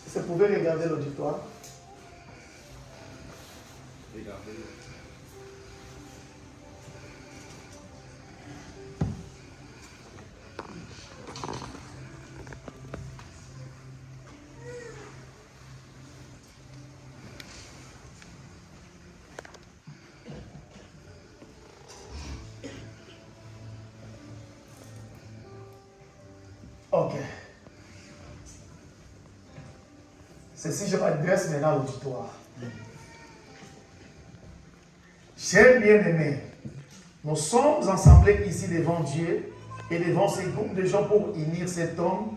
Si vous pouvez regarder l'auditoire. Regardez. Ok. Ceci, je m'adresse maintenant à l'auditoire. Chers bien-aimés, nous sommes assemblés ici devant Dieu et devant ces groupes de gens pour unir cet homme,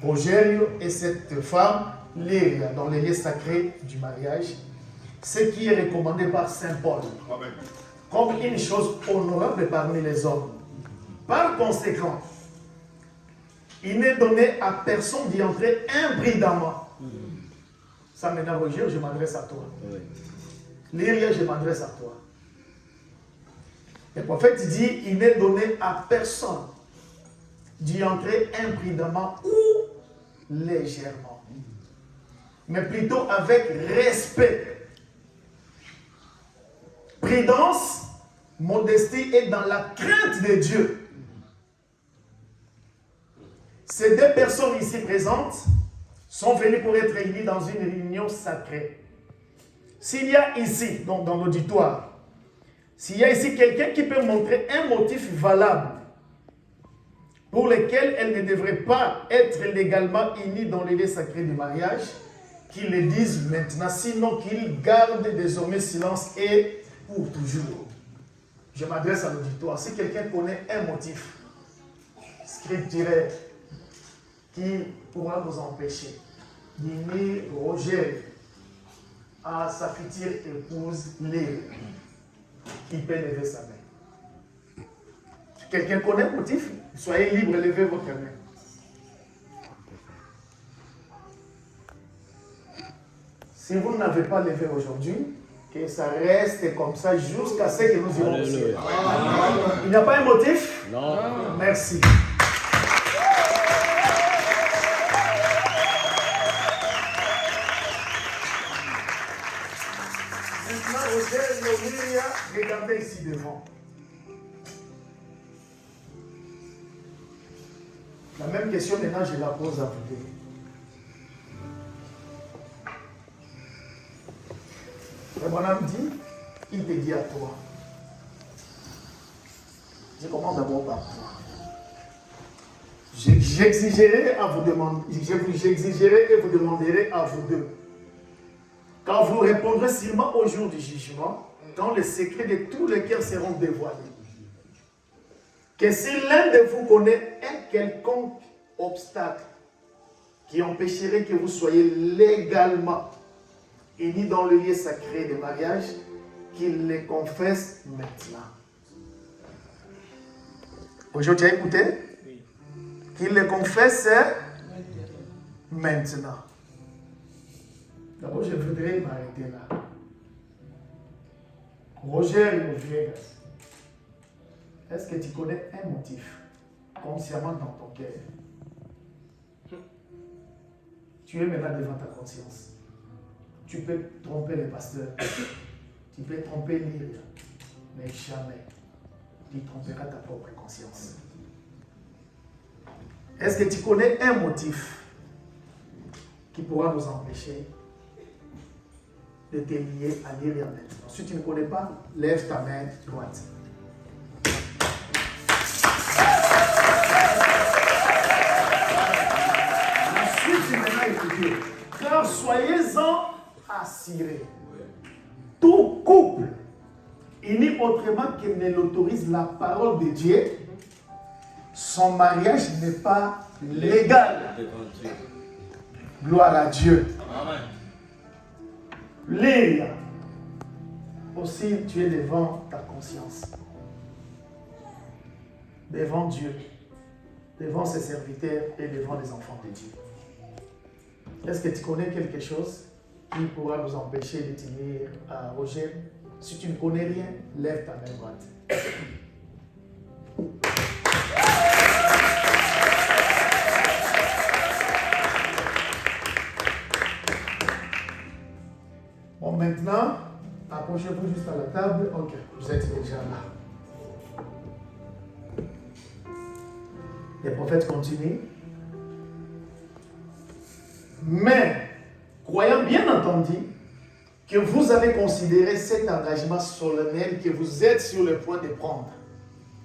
Rogerio, et cette femme, Léria, dans les lieux sacrés du mariage, ce qui est recommandé par Saint Paul, comme une chose honorable parmi les hommes. Par conséquent, il n'est donné à personne d'y entrer imprudemment. Ça maintenant, Roger, je m'adresse à toi. Léria, je m'adresse à toi. Le prophète dit, il n'est donné à personne d'y entrer imprudemment ou légèrement, mais plutôt avec respect. Prudence, modestie et dans la crainte de Dieu. Ces deux personnes ici présentes sont venues pour être réunies dans une réunion sacrée. S'il y a ici, donc dans l'auditoire, s'il y a ici quelqu'un qui peut montrer un motif valable pour lequel elle ne devrait pas être légalement unie dans les lieux sacrés du mariage, qu'il le dise maintenant, sinon qu'il garde désormais silence et pour toujours. Je m'adresse à l'auditoire. Si quelqu'un connaît un motif scripturaire qui pourra nous empêcher d'unir Roger à sa future épouse Léa, qui peut lever sa main. Si quelqu'un connaît un motif, soyez libre, levez votre main. Si vous n'avez pas levé aujourd'hui, que ça reste comme ça jusqu'à ce que nous irons au ciel. Il n'y a pas un motif? Non. Merci. Maintenant, Roger, regardez ici devant. La même question maintenant, je la pose à vous deux. Le bonhomme dit, il te dit à toi. Je commence d'abord par toi. J'exigerai à vous demander, j'exigerai et vous demanderai à vous deux. Quand vous répondrez sûrement au jour du jugement, quand les secrets de tous les cœurs seront dévoilés. Que si l'un de vous connaît un quelconque obstacle qui empêcherait que vous soyez légalement unis dans le lieu sacré de mariage, qu'il les confesse maintenant. Aujourd'hui, tu as écouté? Oui. Qu'il les confesse maintenant. D'abord, je voudrais m'arrêter là. Roger Viegas, est-ce que tu connais un motif consciemment dans ton cœur? Tu es maintenant devant ta conscience. Tu peux tromper les pasteurs, tu peux tromper l'île, mais jamais tu tromperas ta propre conscience. Est-ce que tu connais un motif qui pourra nous empêcher de te lier à l'île maintenant? Si tu ne connais pas, lève ta main droite. Ensuite, tu maintenant écouter. Car soyez-en assurés. Tout couple, uni autrement qu'il ne l'autorise la parole de Dieu, son mariage n'est pas légal. Gloire à Dieu. Amen. Léa, aussi tu es devant ta conscience, devant Dieu, devant ses serviteurs et devant les enfants de Dieu. Est-ce que tu connais quelque chose qui pourra nous empêcher de tenir à Roger? Si tu ne connais rien, lève ta main droite. Donc maintenant, approchez-vous juste à la table. Ok, vous êtes déjà là. Les prophètes continuent. Mais, croyant bien entendu que vous avez considéré cet engagement solennel que vous êtes sur le point de prendre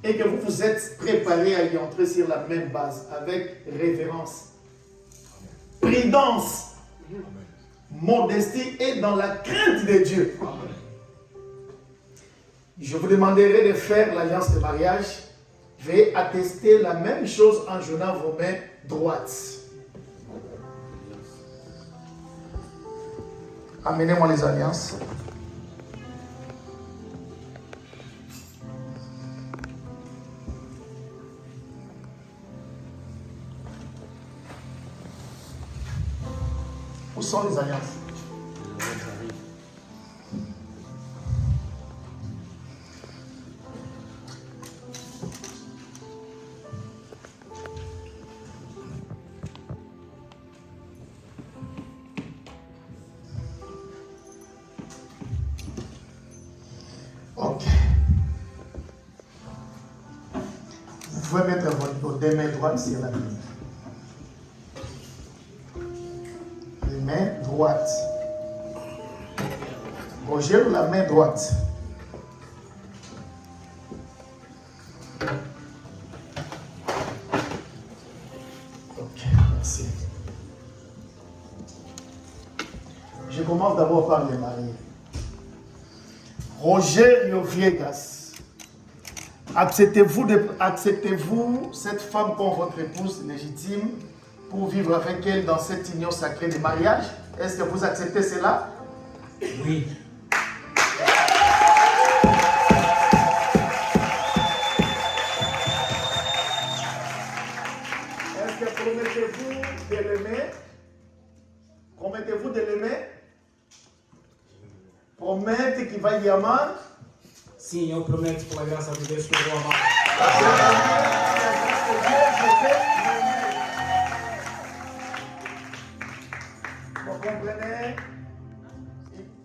et que vous vous êtes préparé à y entrer sur la même base avec révérence, prudence, modestie et dans la crainte de Dieu. Je vous demanderai de faire l'alliance de mariage. Veuillez attester la même chose en joignant vos mains droites. Amenez-moi les alliances. Où sont les alliances? Ok. Vous pouvez mettre vos deux mains droites sur la Bible. Les mains droites. Roger, la main droite. Ok, merci. Je commence d'abord par les mariés. Roger Viegas, acceptez-vous cette femme comme votre épouse légitime pour vivre avec elle dans cette union sacrée de mariage? Est-ce que vous acceptez cela? Oui. Est-ce que promettez-vous de l'aimer? Promettez-vous de l'aimer? Promete que vai lhe amar? Sim, eu prometo pela graça de Deus que eu vou amar. Vous comprenez?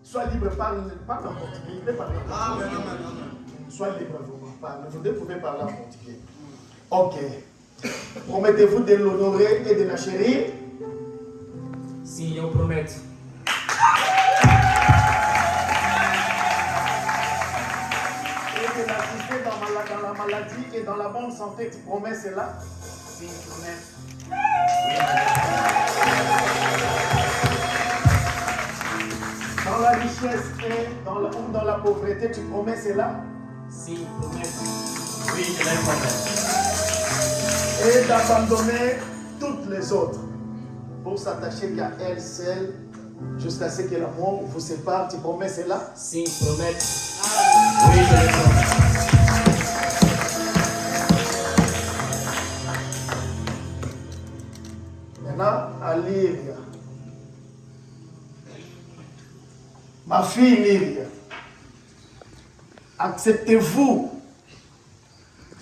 Sois libre, parle en portugais. Sois libre, vous pouvez parler en portugais. Ok. Promettez-vous de l'honorer et de la chérir? Sim, eu prometo. Dans la maladie et dans la bonne santé, tu promets cela? Sim, prometo. Dans la richesse et dans la pauvreté, tu promets cela? Sim, prometo. Oui, je le promets. Et d'abandonner toutes les autres pour s'attacher qu'à elle seule jusqu'à ce que l'amour vous sépare, tu promets cela? Sim, prometo. Oui, je le promets. Maintenant, à Lyria. Ma fille Lyria, acceptez-vous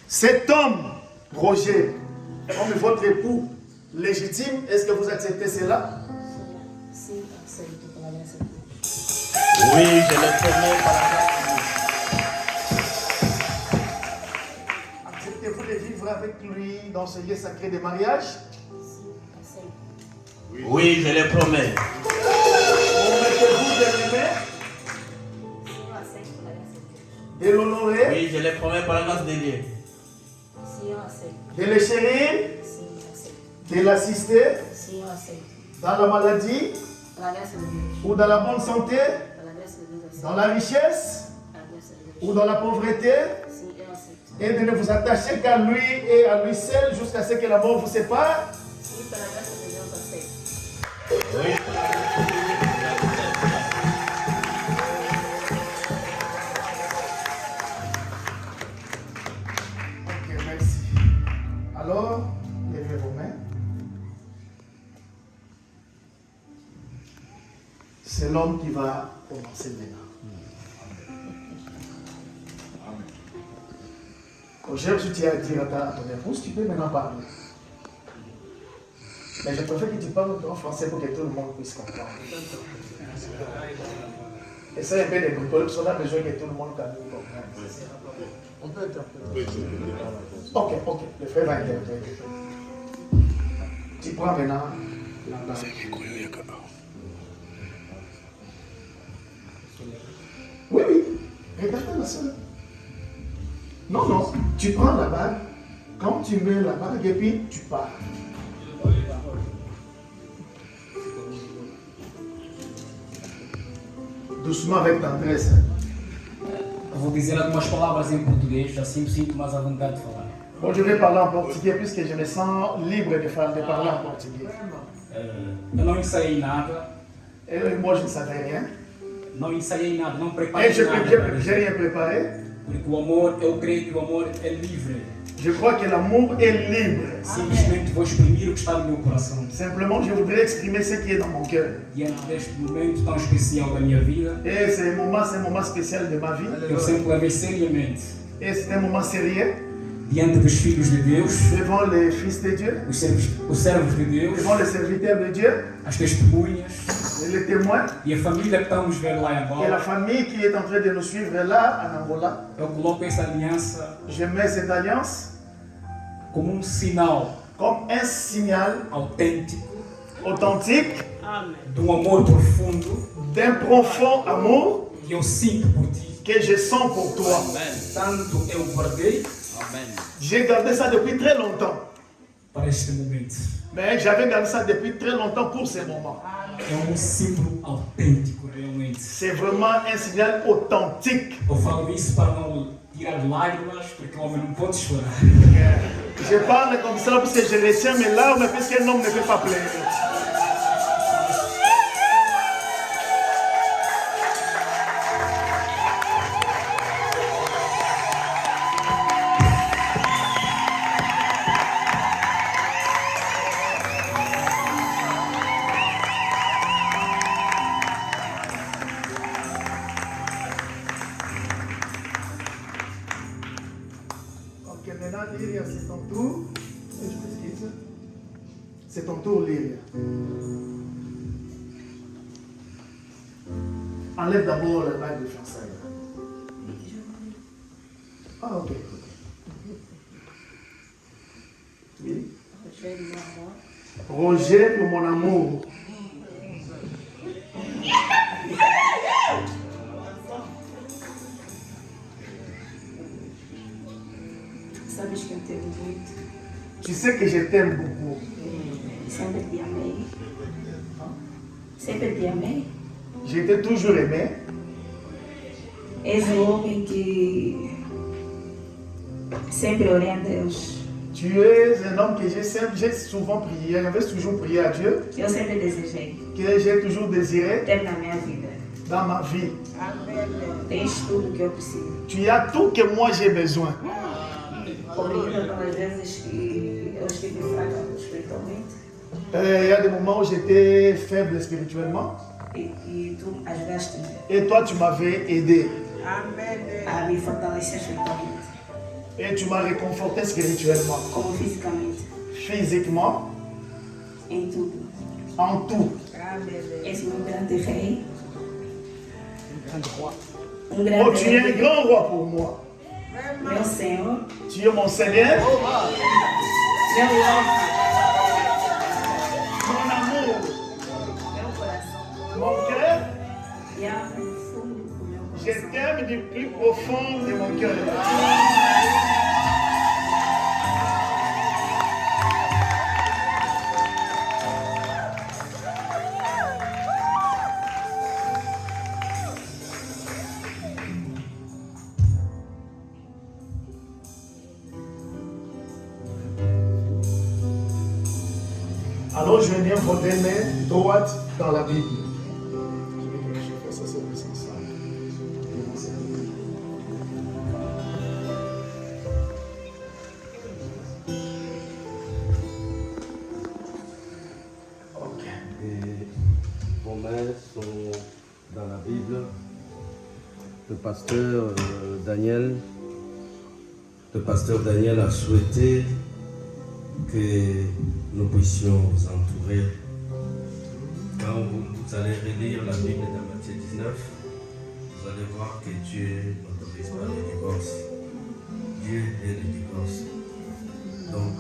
cet homme, Roger, comme votre époux légitime? Est-ce que vous acceptez cela? Oui, je le promets par la grâce de Dieu. Acceptez-vous de vivre avec lui dans ce lieu sacré de mariage? Oui, je le promets. Promettez-vous de l'aimer? De l'honorer? Oui, je le promets par la grâce de Dieu. De le chérir? De l'assister? Dans la maladie? Ou dans la bonne santé? Dans la richesse? Ou dans la pauvreté? Et de ne vous attacher qu'à lui et à lui seul jusqu'à ce que la mort vous sépare? Oui. Ok, merci. Alors, levez vos mains. C'est l'homme qui va commencer maintenant. Quand tu tiens à dire à ton épouse, tu peux maintenant parler. Mais je préfère que tu parles en français pour que tout le monde puisse comprendre. Essaye un peu de bricoler, parce qu'on a besoin que tout le monde comprenne. On peut interpréter. Ok, le frère va interpréter. Tu prends maintenant la bague. Oui, regarde la soeur. Non, tu prends la bague, quand tu mets la bague et puis tu pars. Doucement avec tendresse. Vou dizer algumas palavras em português, assim me sinto mais à vontade de falar. Bon, je vais parler en portugais puisque je me sens libre de parler en portugais. Eu não ensaiei nada, Et moi, je ne savais rien. não ensaiei nada, não Et preparei je nada. n'ai rien préparé. Porque o amor, eu creio que o amor é livre. Je crois que l'amour est libre. Simplesmente vou exprimir o que está no meu coração. Simplement, je voudrais exprimer ce qui est dans mon cœur. Diante deste momento tão especial da minha vida, Et c'est un moment spécial de ma vie. eu sempre levei seriamente Et c'est un moment sérieux diante dos filhos de Deus, devant les fils de Dieu, os servos de Deus, devant les serviteurs de Dieu, as testemunhas et les témoins, e a família que estamos ver lá em et la Angola. famille qui est en train de nous suivre là, en Angola. Eu coloco essa aliança Je mets cette alliance como sinal comme un signal autêntico authentique de amor profundo d'un profond amour que eu sinto por ti. que je sens pour toi. Tanto eu guardei J'ai gardé ça depuis très longtemps. para este momento. Mais j'avais gardé ça depuis très longtemps pour ce moment. É símbolo autêntico, realmente. C'est vraiment un signal authentique. Eu falo isso para não tirar lágrimas, porque o homem não pode chorar. Je parle comme ça parce que je retiens mes larmes puisqu'un homme ne peut pas pleurer. Ok, maintenant Lyria, c'est ton tour. Je m'excuse. C'est ton tour, Lyria. Enlève d'abord la bague de fiançailles. Ah, ok. Oui. Roger pour mon amour. Sabes que eu te amo muito. Tu sais que je t'aime beaucoup. Sempre te amei. Sempre te amei. Je t'ai toujours aimé. És o homem que sempre orei a Deus. Tu es un homme que j'ai souvent prié, j'avais toujours prié à Dieu, Eu sempre desejei que j'ai toujours désiré ter na minha vida. dans ma vie. Tens tudo que eu preciso. Tu as tout que moi j'ai besoin. Obrigada pelas vezes que eu estive fraca espiritualmente Il y a des moments où j'étais faible spirituellement e tu ajudaste-me et toi tu m'avais aidé a me fortalecer espiritualmente, et tu m'as réconforté spirituellement, como fisicamente, physiquement, em tudo. en tout. És um grande rei. Um Oh, grande tu es un rei. grand roi pour moi. Meu Senhor, Tu es mon Seigneur, meu louco, mon amour, meu coração. mon cœur. E a fundo do meu Je coração. t'aime du plus profond de mon cœur. Alors je viens votre main droite dans la Bible. Je vais faire ça, c'est plus simple. Ok. Et vos mains sont dans la Bible. Le pasteur Daniel a souhaité que nous puissions vous entourer. Quand vous allez relire la Bible dans Matthieu 19, vous allez voir que Dieu n'autorise pas le divorce. Dieu est le divorce. Donc,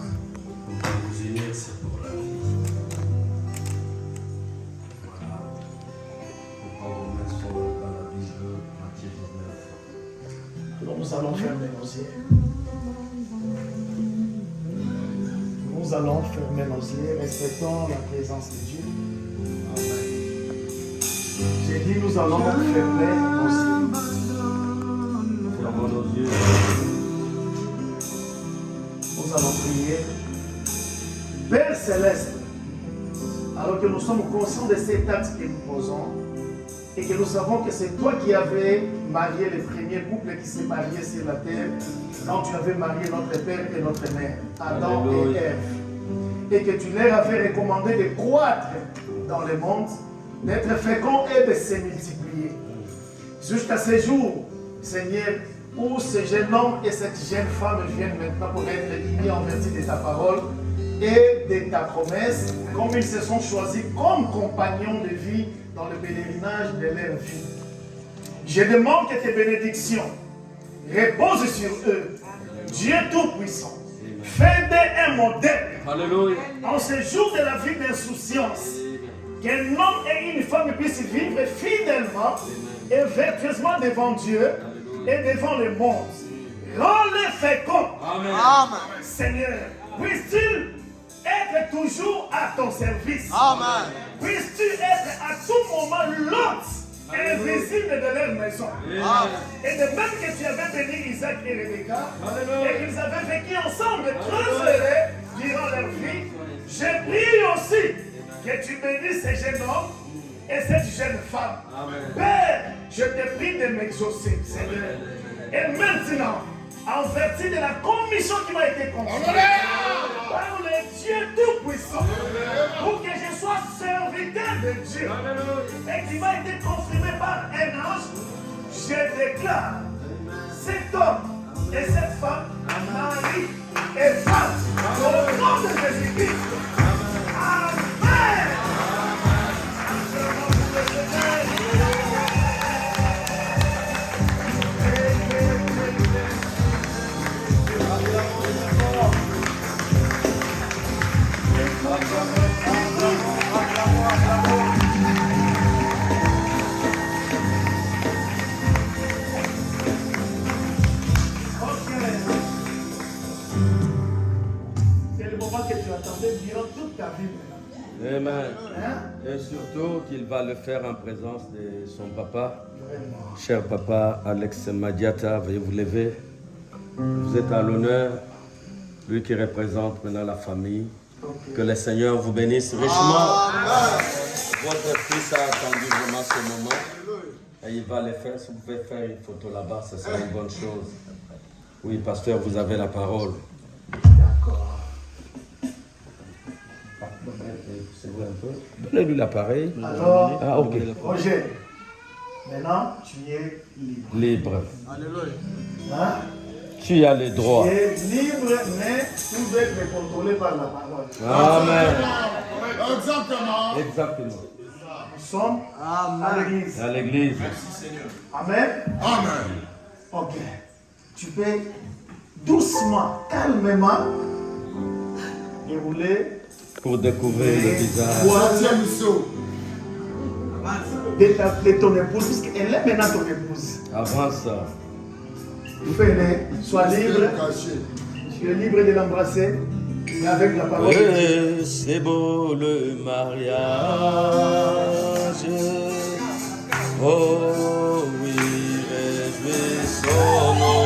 pour vous unir, c'est pour la vie. Voilà. Pourquoi vos mains sont dans la Bible, Matthieu 19. Alors nous allons fermer nos yeux. Nous allons fermer nos yeux, respectons la présence de Dieu. J'ai dit nous allons fermer nos yeux. Fermons nos yeux. Nous allons prier. Père Céleste, alors que nous sommes conscients de cet acte que nous posons et que nous savons que c'est toi qui avais marié les premiers couples qui s'est mariés sur la terre quand tu avais marié notre père et notre mère, Adam Alléluia. et Ève, et que tu leur avais recommandé de croître dans le monde, d'être féconds et de se multiplier. Jusqu'à ce jour, Seigneur, où ce jeune homme et cette jeune femme viennent maintenant pour être unis en vertu de ta parole et de ta promesse, comme ils se sont choisis comme compagnons de vie dans le pèlerinage de leur vie. Je demande que tes bénédictions reposent sur eux. Dieu Tout-Puissant, fais d'eux un modèle. Alléluia. En ce jour de la vie d'insouciance, qu'un homme et une femme puissent vivre fidèlement et vertueusement devant Dieu et devant le monde. Rends-les féconds. Amen. Seigneur, puisses-tu être toujours à ton service. Amen. Puisses-tu être à tout moment l'hôte invisible de leur maison. Et de même que tu avais béni Isaac et Rebecca, et qu'ils avaient vécu ensemble très heureux durant leur vie, je prie aussi que tu bénisses ces jeunes hommes et cette jeune femme. Père, je te prie de m'exaucer, Seigneur. Et maintenant, en vertu de la commission qui m'a été confiée par le Dieu Tout-Puissant, pour que je sois serviteur de Dieu, et qui m'a été confirmé par un ange, je déclare cet homme et cette femme, mari et femme, au nom de Jésus-Christ. Amen. C'est le moment que tu attendais durant toute ta vie maintenant. Amen. Hein? Et surtout qu'il va le faire en présence de son papa. Vraiment. Cher papa Alex Madiata, veuillez vous lever. Vous êtes à l'honneur, lui qui représente maintenant la famille. Que le Seigneur vous bénisse richement. Votre fils a attendu vraiment ce moment. Et il va le faire. Si vous pouvez faire une photo là-bas, ce sera une bonne chose. Oui, pasteur, vous avez la parole. D'accord. C'est vrai un peu. Donnez-lui l'appareil. Alors, Ah, ok. Roger, maintenant tu es libre. Libre. Alléluia. Hein? Tu as les droits. Tu es libre, mais tu dois être contrôlé par la parole. Amen. Exactement. Exactement. Nous sommes à l'église. À l'église. Amen. Amen. Ok. Tu peux doucement, calmement dérouler Pour découvrir le visage. Troisième saut. de ton épouse, puisqu'elle est maintenant ton épouse. Avant ça. Fais-le, sois libre. Caché. Tu es libre de l'embrasser. Et avec la parole de Dieu. Eh, c'est beau le mariage. Oh oui, réjouissons-nous.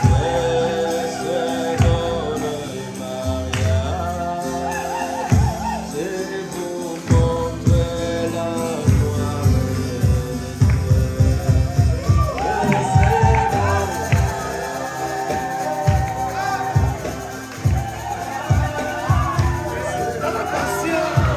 Eh, c'est beau le mariage. C'est vous montrer la gloire de Dieu. Dans la patience.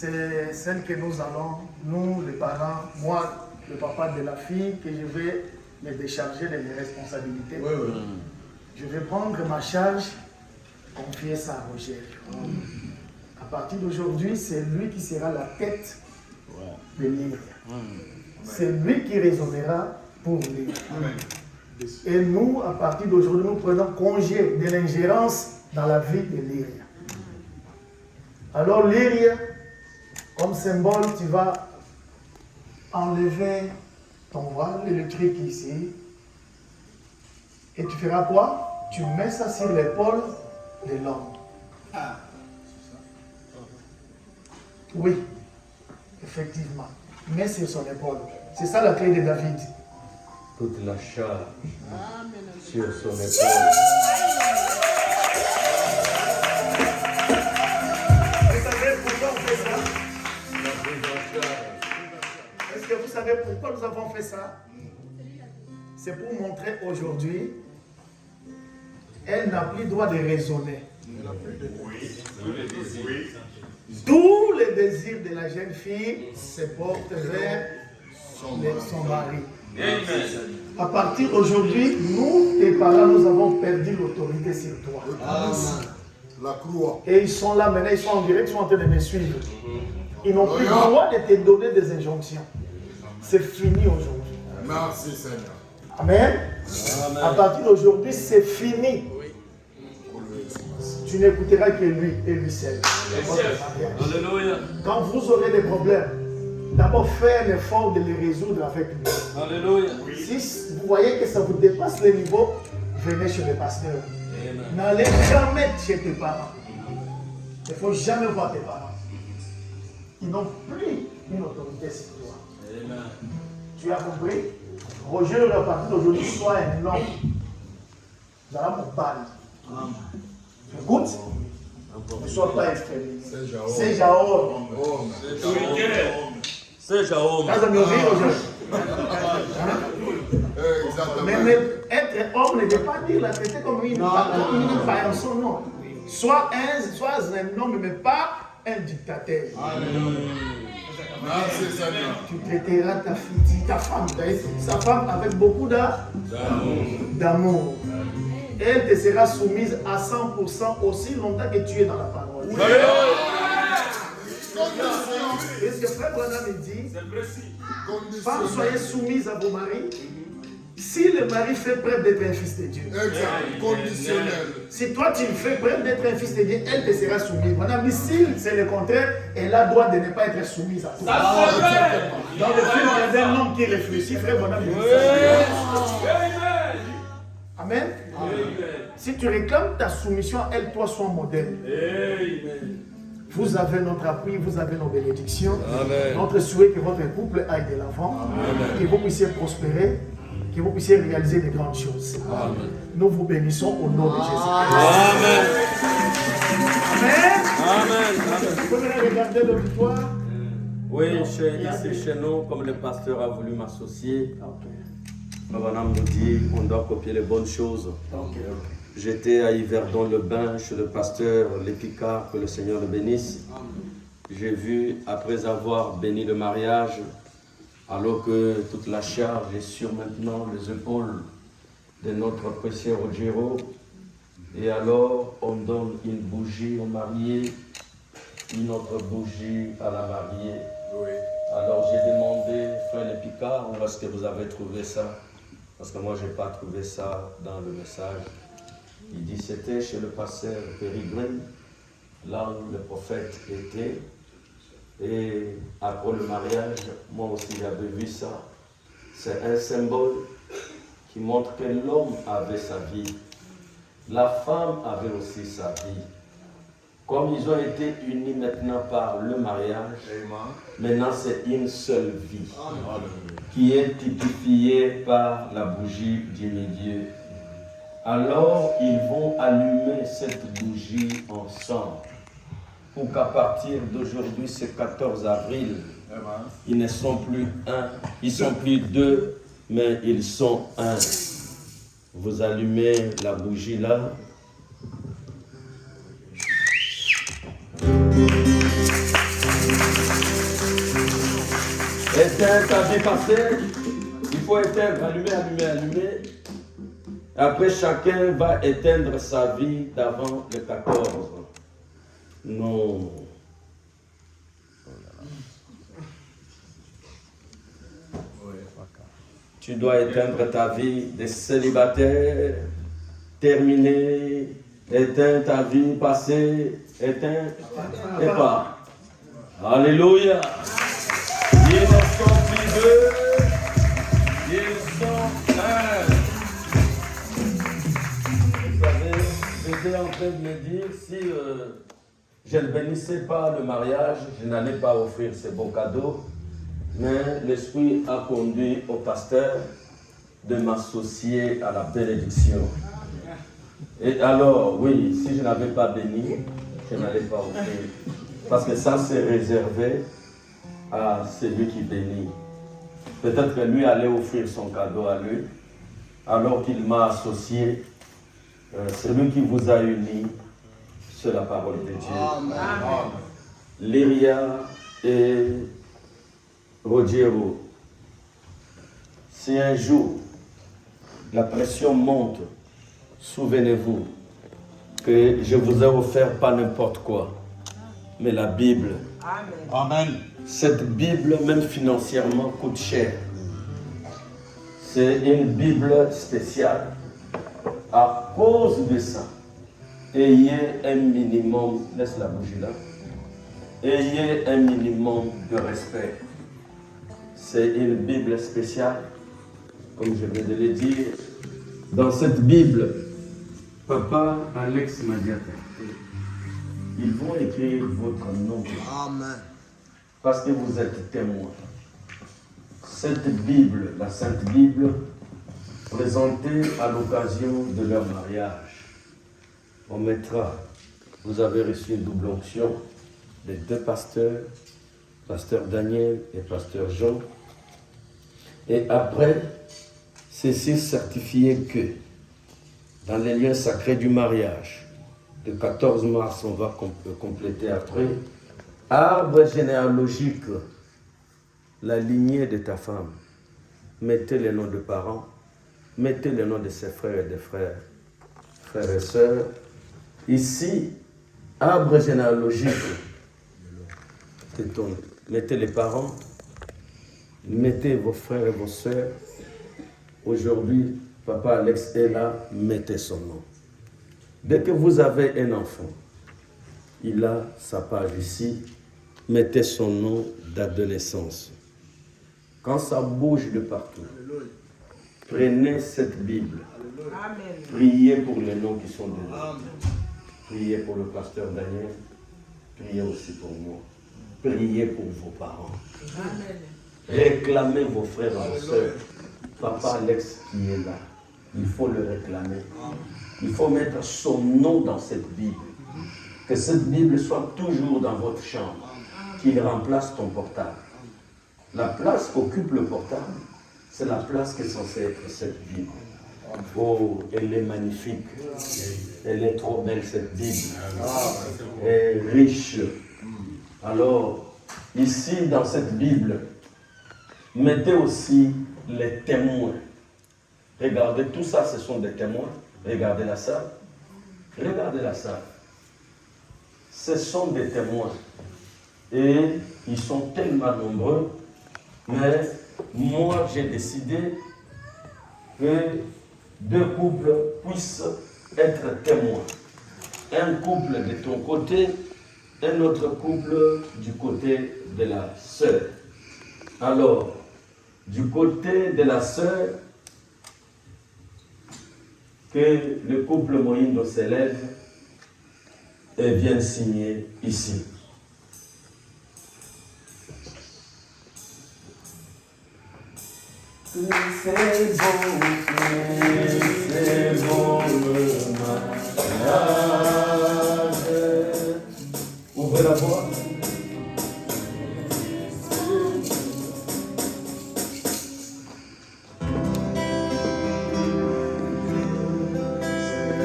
c'est celle que nous allons, nous les parents, moi le papa de la fille, que je vais me décharger de mes responsabilités. Oui, oui. Je vais prendre ma charge, confier ça à Roger. À partir d'aujourd'hui, c'est lui qui sera la tête de l'île. C'est lui qui raisonnera pour l'île. Et nous, à partir d'aujourd'hui, nous prenons congé de l'ingérence dans la vie de Lyria. Alors Lyria, comme symbole, tu vas enlever ton voile et le truc ici. Et tu feras quoi? Tu mets ça sur l'épaule de l'homme. Oui, effectivement. Mets sur son épaule. C'est ça la clé de David. Toute la charge sur son épaule. Vous savez pourquoi on fait ça? Est-ce que vous savez pourquoi nous avons fait ça? C'est pour montrer aujourd'hui, elle n'a plus le droit de raisonner. Tous les désirs de la jeune fille se portent vers son mari. À partir d'aujourd'hui, nous, tes parents, nous avons perdu l'autorité sur toi. La croix. Et ils sont là maintenant, ils sont en direct, ils sont en train de me suivre. Ils n'ont plus le droit de te donner des injonctions. C'est fini aujourd'hui. Merci Seigneur. Amen. À partir d'aujourd'hui, c'est fini. Tu n'écouteras que lui et lui seul. Alléluia. Quand vous aurez des problèmes, d'abord faites l'effort de les résoudre avec lui. Alléluia. Si vous voyez que ça vous dépasse le niveau, venez chez le pasteur. N'allez jamais chez tes parents. Il ne faut jamais voir tes parents. Ils n'ont plus une autorité sur toi. Amen. Tu as compris? Roger, à partir d'aujourd'hui, sois un homme. Dans mon balle. Écoute, ne sois pas effrayé. C'est Jaor. C'est Jahom. Là, ça me dit Roger. Exactement. Mais être homme ne veut pas dire la traiter comme une paillasson, non. Sois un homme, mais pas un dictateur. Merci Seigneur. Tu traiteras ta fille, ta femme, sa femme avec beaucoup d'amour. Elle te sera soumise à 100% aussi longtemps que tu es dans la parole. Et ce que Frère Branham me dit, femmes, soyez soumises à vos maris. Si le mari fait preuve d'être un fils de Dieu. Exact. Conditionnel. Si toi tu fais preuve d'être un fils de Dieu, elle te sera soumise. Madame, si c'est le contraire, elle a droit de ne pas être soumise à toi. Dans le film, il y a un homme qui réfléchit, Frère Branham me dit. Amen. Si tu réclames ta soumission à elle, toi sois modèle. Vous avez notre appui, vous avez nos bénédictions. Amen. Notre souhait que votre couple aille de l'avant, que vous puissiez prospérer, que vous puissiez réaliser de grandes choses. Amen. Nous vous bénissons au nom de Jésus. Amen. Amen. Amen. Vous pouvez regarder l'auditoire. Oui, ici chez nous, comme le pasteur a voulu m'associer, Branham nous dit on doit copier les bonnes choses. J'étais à Yverdon-le-Bain chez le pasteur Lépicard, que le Seigneur le bénisse. J'ai vu, après avoir béni le mariage, alors que toute la charge est sur maintenant les épaules de notre précieux Rogero, et alors on donne une bougie au marié, une autre bougie à la mariée. Oui. Alors j'ai demandé, frère Lépicard, où est-ce que vous avez trouvé ça? Parce que moi je n'ai pas trouvé ça dans le message. Il dit c'était chez le pasteur Pérégrine, là où le prophète était. Et après le mariage, moi aussi j'avais vu ça. C'est un symbole qui montre que l'homme avait sa vie. La femme avait aussi sa vie. Comme ils ont été unis maintenant par le mariage, maintenant c'est une seule vie qui est typifiée par la bougie du milieu. Alors ils vont allumer cette bougie ensemble pour qu'à partir d'aujourd'hui, ce 14 avril, ils ne sont plus un, ils sont plus deux, mais ils sont un. Vous allumez la bougie là. Éteins ta vie passée. Il faut éteindre, allumer, allumer, allumer. Après, chacun va éteindre sa vie d'avant le 14. Non. Tu dois éteindre ta vie de célibataire, terminer, éteindre ta vie passée, éteindre et pas. Alléluia. Ils ne sont plus deux, ils sont un. Vous savez, j'étais en train de me dire, si je ne bénissais pas le mariage, je n'allais pas offrir ces beaux cadeaux. Mais l'Esprit a conduit au pasteur de m'associer à la bénédiction. Et alors, oui, si je n'avais pas béni, je n'allais pas offrir. Parce que ça, c'est réservé à celui qui bénit. Peut-être que lui allait offrir son cadeau à lui, alors qu'il m'a associé. Celui qui vous a unis, c'est la parole de Dieu. Amen. Lyria et Rogero, si un jour la pression monte, souvenez-vous que je vous ai offert pas n'importe quoi, mais la Bible. Amen. Amen. Cette Bible, même financièrement, coûte cher. C'est une Bible spéciale. À cause de ça, ayez un minimum, laisse la bougie là, ayez un minimum de respect. C'est une Bible spéciale, comme je viens de le dire. Dans cette Bible, Papa Alex Madiata, ils vont écrire votre nom. Amen. Parce que vous êtes témoins. Cette Bible, la Sainte Bible, présentée à l'occasion de leur mariage, on mettra, vous avez reçu une double onction des deux pasteurs, pasteur Daniel et pasteur Jean. Et après, ceci certifié que dans les liens sacrés du mariage, le 14 mars, on va compléter après, arbre généalogique, la lignée de ta femme. Mettez les noms de parents, mettez les noms de ses frères et de frères, frères et sœurs. Ici, arbre généalogique, mettez les parents, mettez vos frères et vos sœurs. Aujourd'hui, Papa Alex est là, mettez son nom. Dès que vous avez un enfant, il a sa page ici, mettez son nom, date de naissance. Quand ça bouge de partout, prenez cette Bible. Amen. Priez pour les noms qui sont dedans. Priez pour le pasteur Daniel. Priez aussi pour moi. Priez pour vos parents. Amen. Réclamez vos frères et vos sœurs. Papa Alex qui est là, il faut le réclamer. Il faut mettre son nom dans cette Bible. Que cette Bible soit toujours dans votre chambre. Qu'il remplace ton portable. La place qu'occupe le portable, c'est la place qui est censée être cette Bible. Oh, elle est magnifique. Elle est trop belle, cette Bible. Elle est riche. Alors, ici, dans cette Bible, mettez aussi les témoins. Regardez, tout ça, ce sont des témoins. Regardez la salle. Regardez la salle. Ce sont des témoins. Et ils sont tellement nombreux. Mais moi, j'ai décidé que deux couples puissent être témoins. Un couple de ton côté, un autre couple du côté de la sœur. Alors, du côté de la sœur, que le couple Moïndo s'élève et vienne signer ici. C'est bon le mariage. Ouvrez la voix.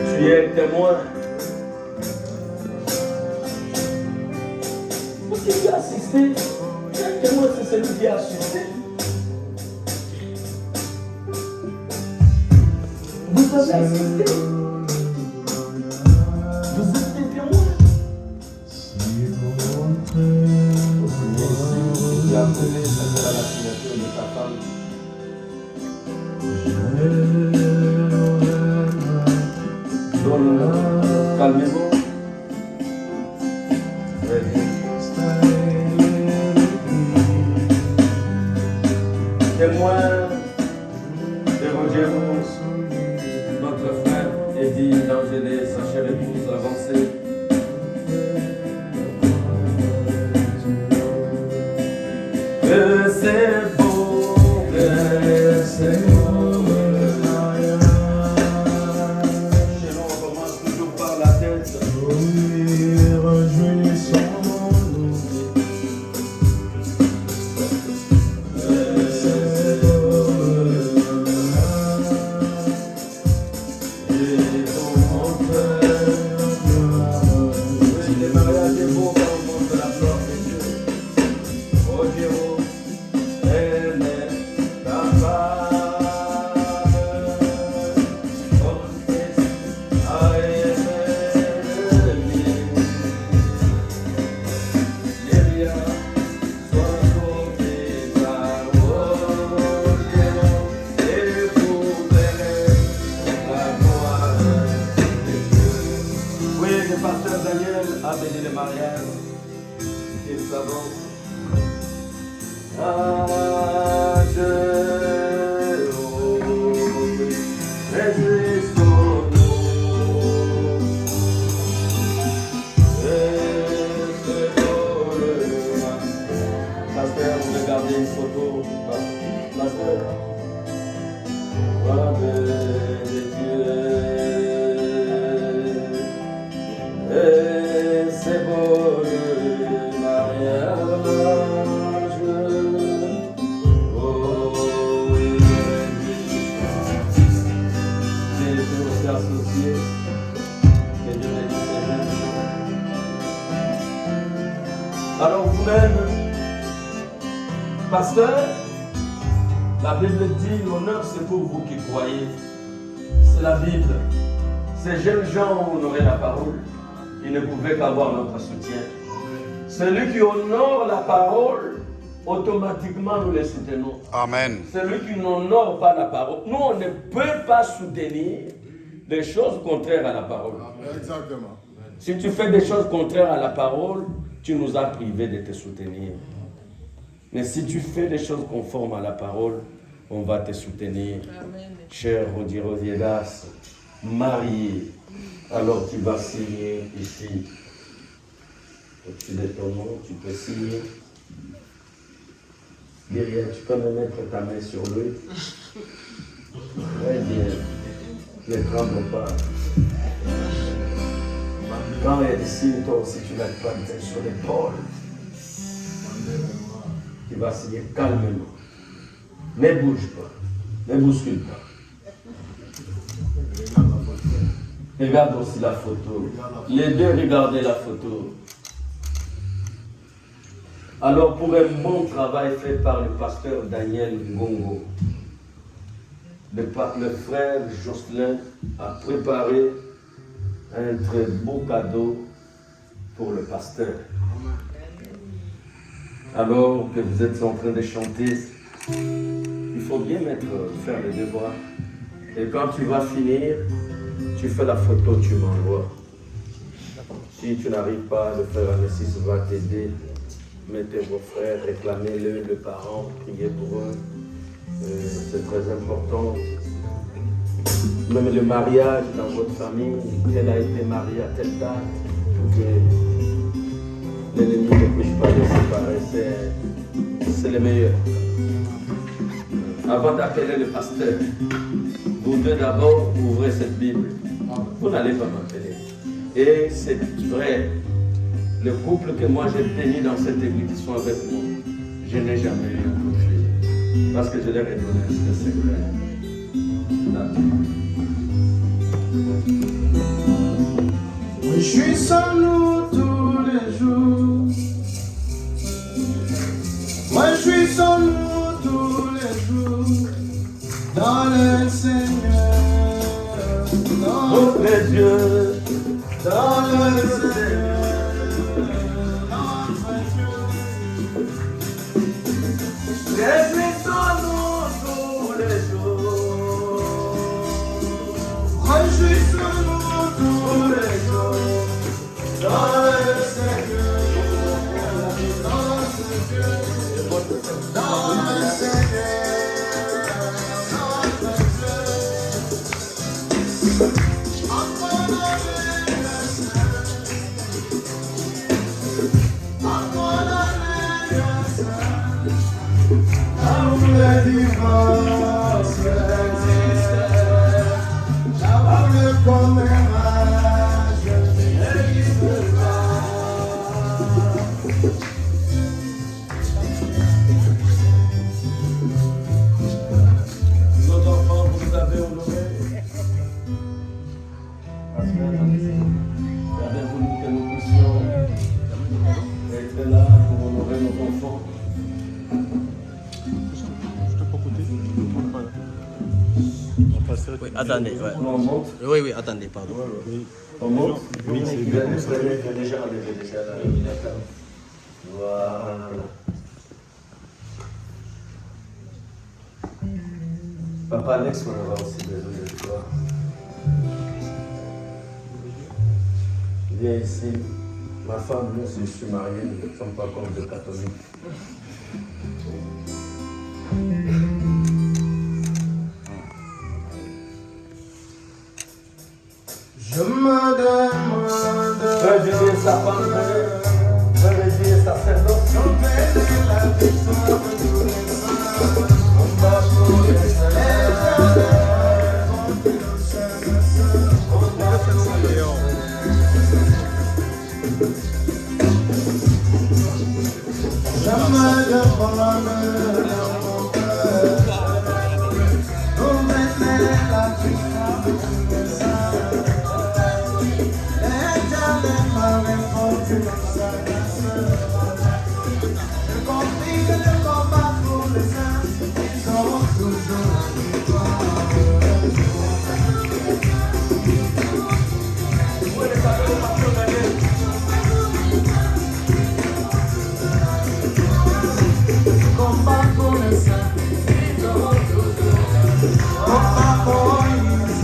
Tu es témoin. Parce que tu as assisté. Tu es témoin, c'est celui qui a assisté. avez assisté. Vous êtes des témoins. J'ai appelé, ça sera la signature de ta femme. Calmez-vous. Très bien. Témoin, dérogez-vous. Notre frère Eddie d'Angélé, sa chère épouse avancée. Que c'est beau, que c'est beau. Chez nous, on commence toujours par la tête. Alors vous-même, pasteur, la Bible dit l'honneur c'est pour vous qui croyez. C'est la Bible. Ces jeunes gens ont honoré la parole. Ils ne pouvaient qu'avoir notre soutien. Celui qui honore la parole, automatiquement nous les soutenons. Amen. Celui qui n'honore pas la parole, nous on ne peut pas soutenir des choses contraires à la parole. Exactement. Si tu fais des choses contraires à la parole, tu nous as privés de te soutenir. Mais si tu fais des choses conformes à la parole, on va te soutenir. Amen. Cher Rodiedas, marié, alors tu vas signer ici. Au-dessus de ton nom, tu peux signer. Myriam, tu peux me mettre ta main sur lui. Très bien. Ne tremble pas. Quand elle signe, toi aussi tu n'as pas de tête sur l'épaule. Tu vas signer calmement. Ne bouge pas. Ne bouscule pas. Regarde aussi la photo. Les deux, regardez la photo. Alors, pour un bon travail fait par le pasteur Daniel Ngongo, le frère Jocelyn a préparé un très beau cadeau pour le pasteur. Alors que vous êtes en train de chanter, il faut bien faire le devoir. Et quand tu vas finir, tu fais la photo, tu m'envoies. Si tu n'arrives pas, le frère Alexis va t'aider. Mettez vos frères, réclamez-le, le parent, priez pour eux. C'est très important. Même le mariage dans votre famille, elle a été mariée à telle date, pour que l'ennemi ne puisse pas les séparer. C'est le meilleur. Avant d'appeler le pasteur, vous deux d'abord ouvrez cette Bible. Vous n'allez pas m'appeler. Et c'est vrai. Le couple que moi j'ai béni dans cette église qui sont avec moi, je n'ai jamais eu un conflit. Parce que je leur ai donné ce secret. Réjouissons-nous tous les jours. Réjouissons-nous tous les jours dans le Seigneur. les dieux, dans le Seigneur. Réjouissons-nous tous les jours. Réjouissons-nous tous les jours. Dans le Seigneur. Dans le Seigneur. Oui, attendez. Ouais. Oui, attendez, pardon. On monte. Oui, c'est bien. Déjà enlevé déjà là. Voilà. Papa Alex, on aura aussi besoin de toi. Viens ici. Ma femme, nous, si je suis marié, nous ne sommes pas comme des catholiques. Je me demande. Frère Dieu, sa femme, frère Dieu, sa sacerdoce. La victoire de tous les saints. On va pour les saints. Je me demande dans mon cœur. Où est la victoire de tous les saints? Je confie que le combat pour les saints, ils auront toujours la victoire. Combat pour les saints, ils auront toujours la victoire. Combat pour les saints,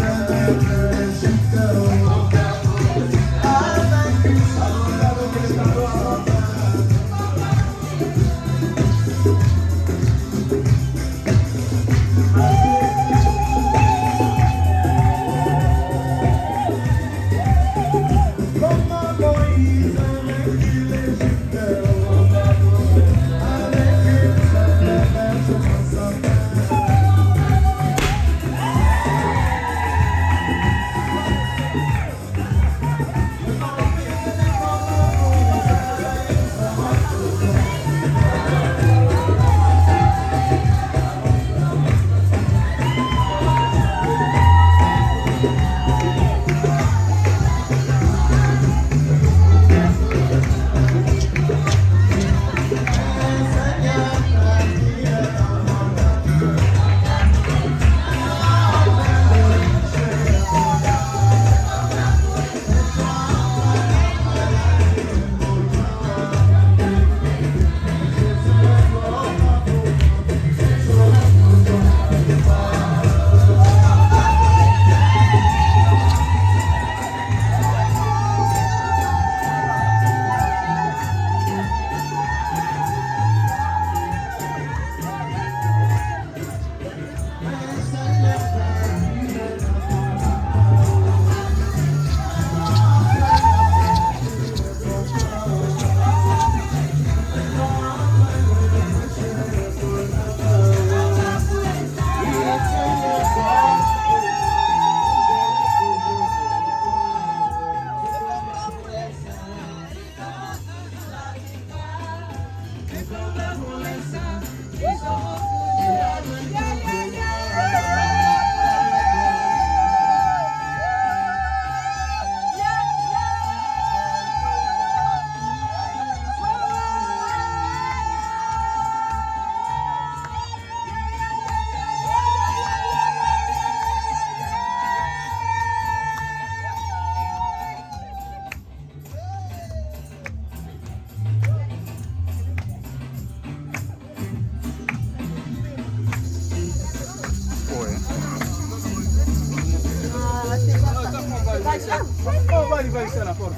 On va arriver ici à la porte.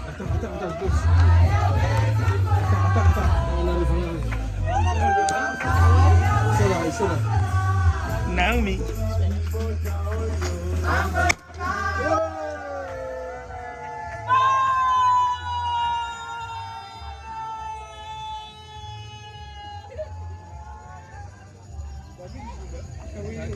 Attends. On arrive. C'est là. Naomi.